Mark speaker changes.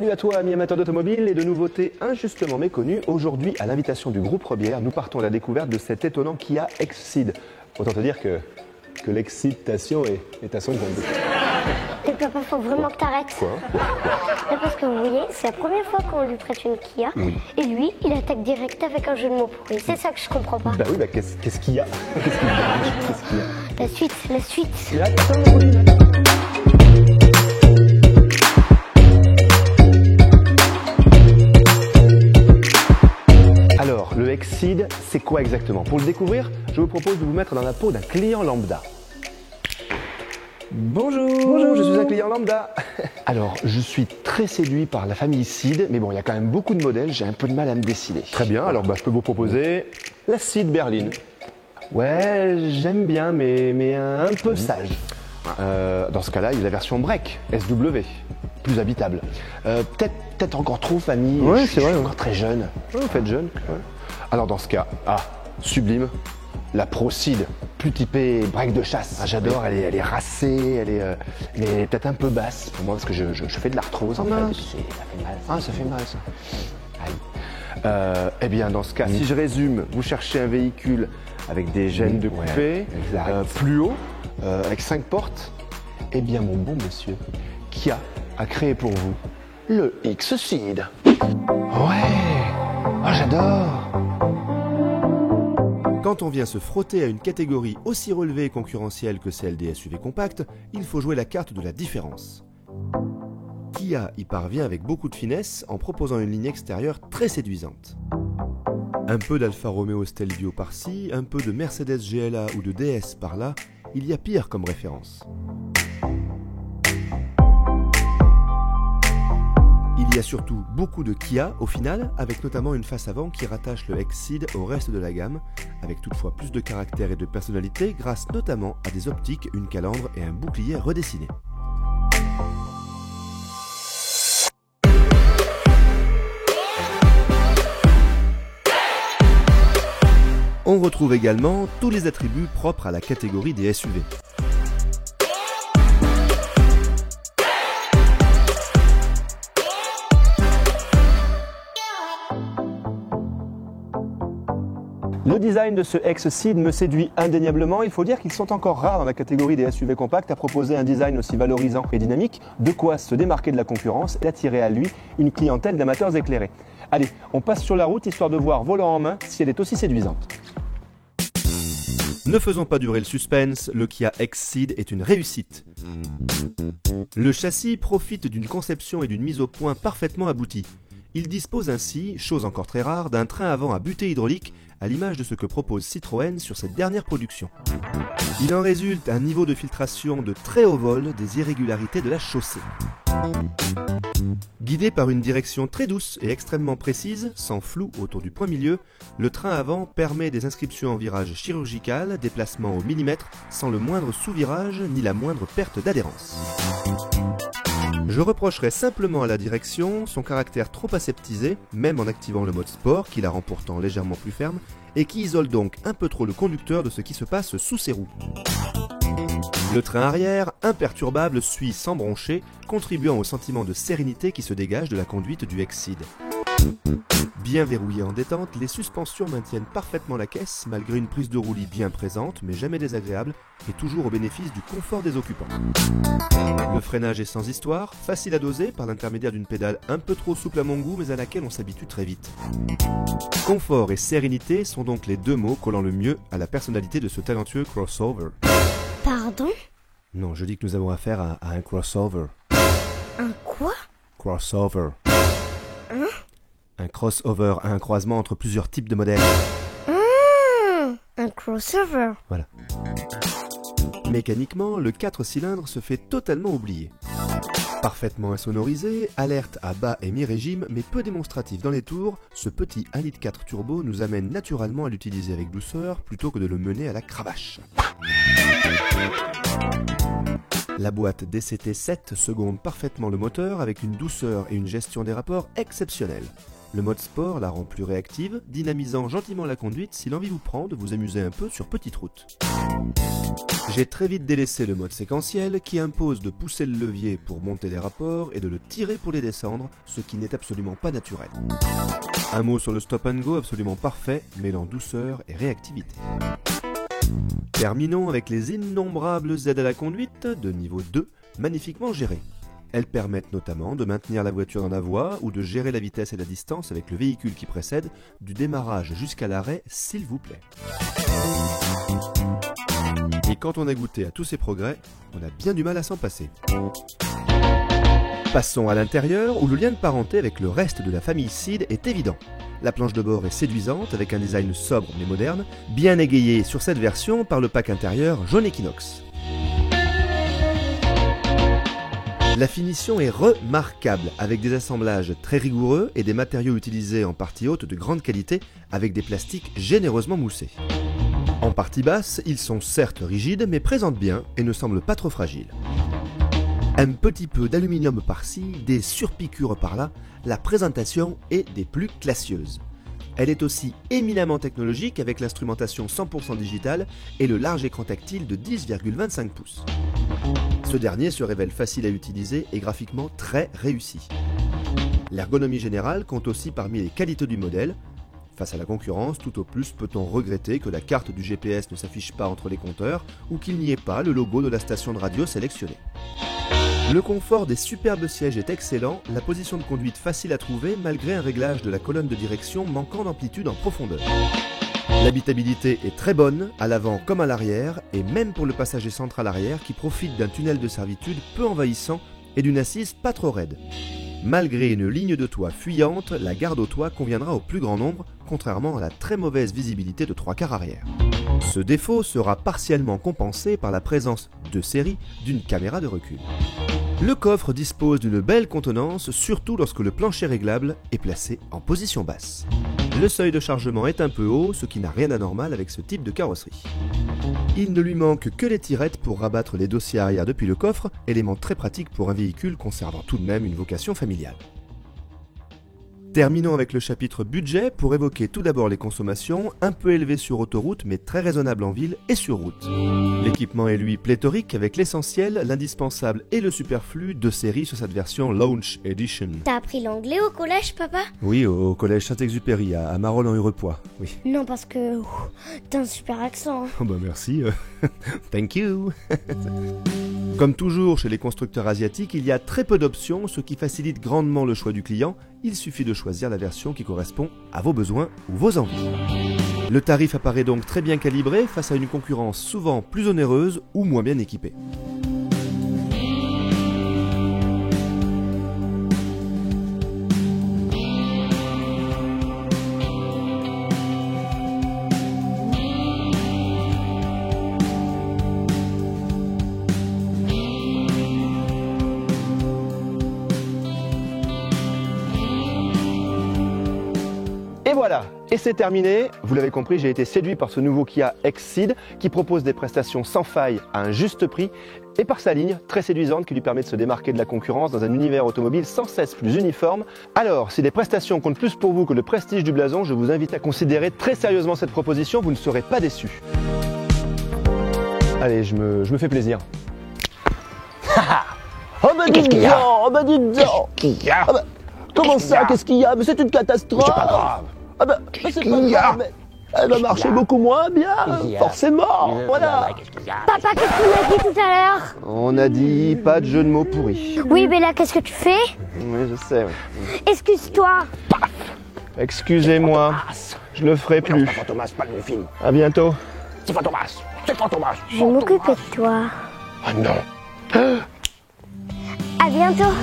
Speaker 1: Salut à toi, ami amateur d'automobile et de nouveautés injustement méconnues. Aujourd'hui, à l'invitation du groupe Rebière, nous partons à la découverte de cet étonnant Kia Exceed. Autant te dire que l'excitation est à son comble.
Speaker 2: Mais papa, faut vraiment que t'arrêtes.
Speaker 1: Quoi?
Speaker 2: Mais parce que vous voyez, c'est la première fois qu'on lui prête une Kia.
Speaker 1: Oui.
Speaker 2: Et lui, il attaque direct avec un jeu de mots pourri. C'est ça que je comprends pas.
Speaker 1: Bah oui, bah qu'est-ce qu'il y a? Qu'est-ce qu'il y a?
Speaker 2: La suite.
Speaker 1: Mais attends, Alors, le Exceed, c'est quoi exactement? Pour le découvrir, je vous propose de vous mettre dans la peau d'un client lambda. Bonjour, je suis un client lambda. Alors, je suis très séduit par la famille Ceed, mais bon, il y a quand même beaucoup de modèles, j'ai un peu de mal à me décider. Très bien, alors je peux vous proposer la Ceed berline. Ouais, j'aime bien, mais un peu sage. Dans ce cas-là, il y a la version break, SW, plus habitable. Peut-être encore trop famille,
Speaker 3: ouais,
Speaker 1: je suis
Speaker 3: vrai,
Speaker 1: encore très jeune. Ouais, vous faites jeune. Ouais. Alors dans ce cas, sublime, la Pro Ceed, plus typée break de chasse. J'adore, elle est racée, mais peut-être un peu basse pour moi parce que je fais de l'arthrose en fait. Ça fait mal. Ça fait mal ça. Aïe. Eh bien dans ce cas, si je résume, vous cherchez un véhicule avec des gênes de coupé, plus haut, avec 5 portes, eh bien mon bon monsieur, Kia a créé pour vous le Exceed. Ouais, j'adore.
Speaker 3: Quand on vient se frotter à une catégorie aussi relevée et concurrentielle que celle des SUV compacts, il faut jouer la carte de la différence. Kia y parvient avec beaucoup de finesse en proposant une ligne extérieure très séduisante. Un peu d'Alfa Romeo Stelvio par-ci, un peu de Mercedes GLA ou de DS par-là, il y a pire comme référence. Il y a surtout beaucoup de Kia au final, avec notamment une face avant qui rattache le Exceed au reste de la gamme, avec toutefois plus de caractère et de personnalité grâce notamment à des optiques, une calandre et un bouclier redessiné. On retrouve également tous les attributs propres à la catégorie des SUV.
Speaker 1: Le design de ce Exceed me séduit indéniablement. Il faut dire qu'ils sont encore rares dans la catégorie des SUV compacts à proposer un design aussi valorisant et dynamique, de quoi se démarquer de la concurrence et attirer à lui une clientèle d'amateurs éclairés. Allez, on passe sur la route histoire de voir volant en main si elle est aussi séduisante.
Speaker 3: Ne faisons pas durer le suspense, le Kia Exceed est une réussite. Le châssis profite d'une conception et d'une mise au point parfaitement abouties. Il dispose ainsi, chose encore très rare, d'un train avant à butée hydraulique, à l'image de ce que propose Citroën sur cette dernière production. Il en résulte un niveau de filtration de très haut vol des irrégularités de la chaussée. Guidé par une direction très douce et extrêmement précise, sans flou autour du point milieu, le train avant permet des inscriptions en virage chirurgical, déplacement au millimètre, sans le moindre sous-virage ni la moindre perte d'adhérence. Je reprocherai simplement à la direction son caractère trop aseptisé, même en activant le mode sport, qui la rend pourtant légèrement plus ferme, et qui isole donc un peu trop le conducteur de ce qui se passe sous ses roues. Le train arrière, imperturbable, suit sans broncher, contribuant au sentiment de sérénité qui se dégage de la conduite du Exceed. Bien verrouillées en détente, les suspensions maintiennent parfaitement la caisse malgré une prise de roulis bien présente mais jamais désagréable et toujours au bénéfice du confort des occupants. Le freinage est sans histoire, facile à doser par l'intermédiaire d'une pédale un peu trop souple à mon goût mais à laquelle on s'habitue très vite. Confort et sérénité sont donc les deux mots collant le mieux à la personnalité de ce talentueux crossover.
Speaker 2: Pardon?
Speaker 3: Non, je dis que nous avons affaire à un crossover.
Speaker 2: Un quoi?
Speaker 3: Crossover. Un crossover, un croisement entre plusieurs types de modèles.
Speaker 2: Un crossover.
Speaker 3: Voilà. Mécaniquement, le 4 cylindres se fait totalement oublier. Parfaitement insonorisé, alerte à bas et mi-régime, mais peu démonstratif dans les tours, ce petit 1,4 litre turbo nous amène naturellement à l'utiliser avec douceur plutôt que de le mener à la cravache. La boîte DCT 7 seconde parfaitement le moteur avec une douceur et une gestion des rapports exceptionnelles. Le mode sport la rend plus réactive, dynamisant gentiment la conduite si l'envie vous prend de vous amuser un peu sur petite route. J'ai très vite délaissé le mode séquentiel qui impose de pousser le levier pour monter les rapports et de le tirer pour les descendre, ce qui n'est absolument pas naturel. Un mot sur le stop and go absolument parfait, mêlant douceur et réactivité. Terminons avec les innombrables aides à la conduite de niveau 2, magnifiquement gérées. Elles permettent notamment de maintenir la voiture dans la voie ou de gérer la vitesse et la distance avec le véhicule qui précède, du démarrage jusqu'à l'arrêt, s'il vous plaît. Et quand on a goûté à tous ces progrès, on a bien du mal à s'en passer. Passons à l'intérieur où le lien de parenté avec le reste de la famille Seed est évident. La planche de bord est séduisante avec un design sobre mais moderne, bien égayé sur cette version par le pack intérieur jaune Equinox. La finition est remarquable, avec des assemblages très rigoureux et des matériaux utilisés en partie haute de grande qualité, avec des plastiques généreusement moussés. En partie basse, ils sont certes rigides, mais présentent bien et ne semblent pas trop fragiles. Un petit peu d'aluminium par-ci, des surpiqûres par-là, la présentation est des plus classieuses. Elle est aussi éminemment technologique avec l'instrumentation 100% digitale et le large écran tactile de 10,25 pouces. Ce dernier se révèle facile à utiliser et graphiquement très réussi. L'ergonomie générale compte aussi parmi les qualités du modèle. Face à la concurrence, tout au plus peut-on regretter que la carte du GPS ne s'affiche pas entre les compteurs ou qu'il n'y ait pas le logo de la station de radio sélectionnée. Le confort des superbes sièges est excellent, la position de conduite facile à trouver malgré un réglage de la colonne de direction manquant d'amplitude en profondeur. L'habitabilité est très bonne, à l'avant comme à l'arrière, et même pour le passager central arrière qui profite d'un tunnel de servitude peu envahissant et d'une assise pas trop raide. Malgré une ligne de toit fuyante, la garde au toit conviendra au plus grand nombre, contrairement à la très mauvaise visibilité de 3/4 arrière. Ce défaut sera partiellement compensé par la présence de série d'une caméra de recul. Le coffre dispose d'une belle contenance, surtout lorsque le plancher réglable est placé en position basse. Le seuil de chargement est un peu haut, ce qui n'a rien d'anormal avec ce type de carrosserie. Il ne lui manque que les tirettes pour rabattre les dossiers arrière depuis le coffre, élément très pratique pour un véhicule conservant tout de même une vocation familiale. Terminons avec le chapitre budget pour évoquer tout d'abord les consommations, un peu élevées sur autoroute mais très raisonnables en ville et sur route. L'équipement est lui pléthorique avec l'essentiel, l'indispensable et le superflu de série sur cette version Launch Edition.
Speaker 2: T'as appris l'anglais au collège, papa?
Speaker 3: Oui, au collège Saint-Exupéry à Marolles en Hurepoix, oui.
Speaker 2: Non, parce que t'as un super accent.
Speaker 3: Oh bah merci, thank you. Comme toujours chez les constructeurs asiatiques, il y a très peu d'options, ce qui facilite grandement le choix du client. Il suffit de choisir la version qui correspond à vos besoins ou vos envies. Le tarif apparaît donc très bien calibré face à une concurrence souvent plus onéreuse ou moins bien équipée.
Speaker 1: Et voilà, et c'est terminé. Vous l'avez compris, j'ai été séduit par ce nouveau Kia X-Ceed qui propose des prestations sans faille à un juste prix et par sa ligne très séduisante qui lui permet de se démarquer de la concurrence dans un univers automobile sans cesse plus uniforme. Alors, si les prestations comptent plus pour vous que le prestige du blason, je vous invite à considérer très sérieusement cette proposition, vous ne serez pas déçus. Allez, je me fais plaisir.
Speaker 4: Oh bah dis donc, oh bah dis donc. Ah bah, comment ça, qu'est-ce qu'il y a? Mais c'est une catastrophe.
Speaker 1: C'est pas grave.
Speaker 4: Ah bah, mais c'est pas grave, mais elle va marcher beaucoup moins bien, forcément, voilà.
Speaker 2: Papa, qu'est-ce qu'on a dit tout à l'heure?
Speaker 1: On a dit pas de jeu de mots pourris.
Speaker 2: Oui, mais là, qu'est-ce que tu fais?
Speaker 1: Oui, je sais, oui.
Speaker 2: Excuse-toi.
Speaker 1: Excusez-moi, je le ferai plus.
Speaker 4: C'est Fantomas, pas le même film.
Speaker 1: À bientôt.
Speaker 4: C'est Fantomas, c'est Fantomas.
Speaker 2: Je vais m'occuper de toi.
Speaker 1: Oh non.
Speaker 2: À bientôt.